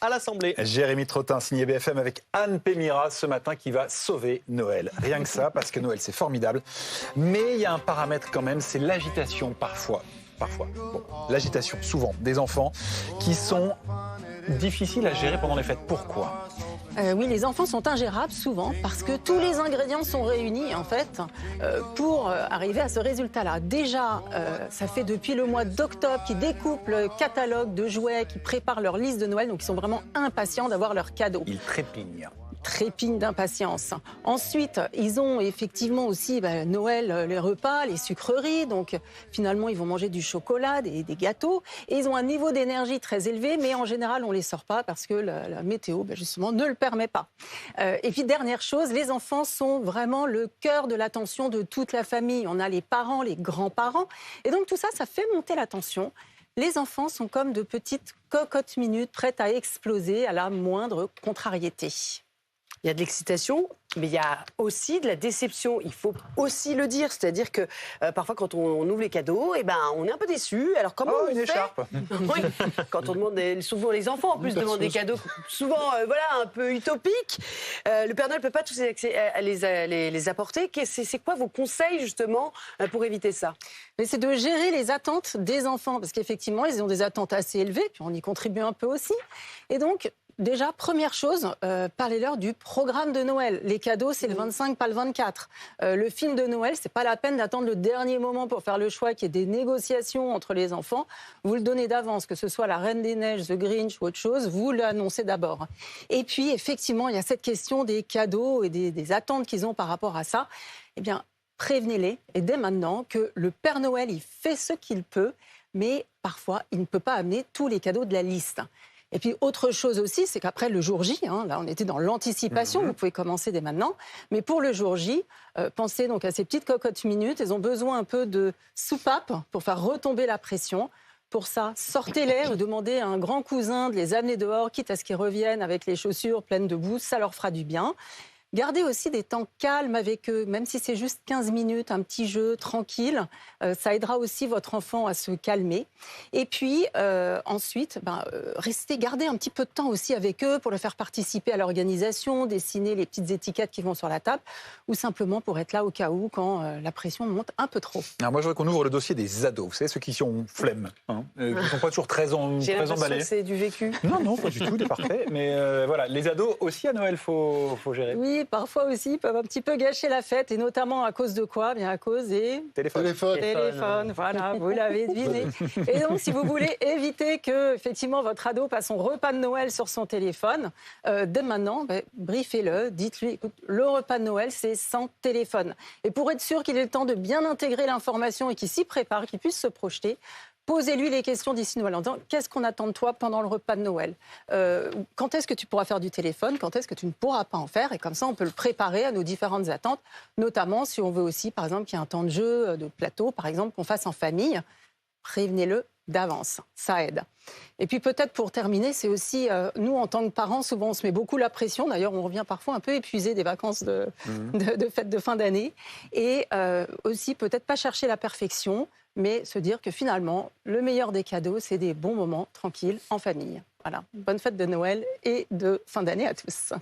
à l'Assemblée. Jérémy Trottin, signé BFM avec Anne Pémira ce matin qui va sauver Noël. Rien que ça, parce que Noël c'est formidable. Mais il y a un paramètre quand même, c'est l'agitation parfois. Bon, l'agitation souvent des enfants qui sont difficiles à gérer pendant les fêtes. Pourquoi ? Oui, les enfants sont ingérables souvent parce que tous les ingrédients sont réunis en fait pour arriver à ce résultat-là. Déjà, ça fait depuis le mois d'octobre qu'ils découpent le catalogue de jouets, qu'ils préparent leur liste de Noël, donc ils sont vraiment impatients d'avoir leurs cadeaux. Ils trépignent. Trépigne d'impatience. Ensuite, ils ont effectivement aussi Noël, les repas, les sucreries. Donc finalement, ils vont manger du chocolat, des gâteaux. Et ils ont un niveau d'énergie très élevé, mais en général, on ne les sort pas parce que la météo, justement, ne le permet pas. Et puis, dernière chose, les enfants sont vraiment le cœur de l'attention de toute la famille. On a les parents, les grands-parents. Et donc tout ça, ça fait monter la tension. Les enfants sont comme de petites cocottes minutes prêtes à exploser à la moindre contrariété. Il y a de l'excitation, mais il y a aussi de la déception. Il faut aussi le dire, c'est-à-dire que parfois quand on ouvre les cadeaux, on est un peu déçu. Alors comment on une fait écharpe. Oui, quand on demande, souvent les enfants en plus demandent des cadeaux, souvent un peu utopiques. Le Père Noël ne peut pas tous les apporter. C'est quoi vos conseils justement pour éviter ça ? Mais c'est de gérer les attentes des enfants, parce qu'effectivement, ils ont des attentes assez élevées, puis on y contribue un peu aussi. Et donc, déjà, première chose, parlez-leur du programme de Noël. Les cadeaux, c'est le 25, pas le 24. Le film de Noël, c'est pas la peine d'attendre le dernier moment pour faire le choix, qu'il y ait des négociations entre les enfants. Vous le donnez d'avance, que ce soit la Reine des Neiges, The Grinch ou autre chose, vous l'annoncez d'abord. Et puis, effectivement, il y a cette question des cadeaux et des attentes qu'ils ont par rapport à ça. Eh bien, prévenez-les, et dès maintenant, que le Père Noël, il fait ce qu'il peut, mais parfois, il ne peut pas amener tous les cadeaux de la liste. Et puis, autre chose aussi, c'est qu'après le jour J, là, on était dans l'anticipation, vous pouvez commencer dès maintenant, mais pour le jour J, pensez donc à ces petites cocottes minutes, elles ont besoin un peu de soupape pour faire retomber la pression. Pour ça, sortez-les ou demandez à un grand cousin de les amener dehors, quitte à ce qu'ils reviennent avec les chaussures pleines de boue, ça leur fera du bien. Gardez aussi des temps calmes avec eux, même si c'est juste 15 minutes, un petit jeu tranquille. Ça aidera aussi votre enfant à se calmer. Et puis, ensuite, gardez un petit peu de temps aussi avec eux pour le faire participer à l'organisation, dessiner les petites étiquettes qui vont sur la table, ou simplement pour être là au cas où, quand la pression monte un peu trop. Alors moi, je voudrais qu'on ouvre le dossier des ados. Vous savez, ceux qui sont flemme, qui ne sont pas toujours très emballés. J'ai l'impression que c'est du vécu. Non, pas du tout, il est parfait. Mais voilà, les ados aussi à Noël, faut gérer. Oui, parfois aussi, ils peuvent un petit peu gâcher la fête, et notamment à cause de quoi ? Bien à cause des téléphones. Voilà, vous l'avez deviné. Et donc, si vous voulez éviter que, effectivement, votre ado passe son repas de Noël sur son téléphone, dès maintenant, briefez-le, dites-lui, écoute, le repas de Noël, c'est sans téléphone. Et pour être sûr qu'il ait le temps de bien intégrer l'information et qu'il s'y prépare, qu'il puisse se projeter, posez-lui les questions d'ici Noël en disant « Qu'est-ce qu'on attend de toi pendant le repas de Noël ? Quand est-ce que tu pourras faire du téléphone ? Quand est-ce que tu ne pourras pas en faire ?» Et comme ça, on peut le préparer à nos différentes attentes, notamment si on veut aussi, par exemple, qu'il y ait un temps de jeu, de plateau, par exemple, qu'on fasse en famille. Prévenez-le d'avance, ça aide. Et puis peut-être pour terminer, c'est aussi, nous en tant que parents, souvent on se met beaucoup la pression. D'ailleurs, on revient parfois un peu épuisé des vacances de fêtes de fin d'année. Et aussi peut-être pas chercher la perfection, mais se dire que finalement, le meilleur des cadeaux, c'est des bons moments tranquilles en famille. Voilà, bonne fête de Noël et de fin d'année à tous.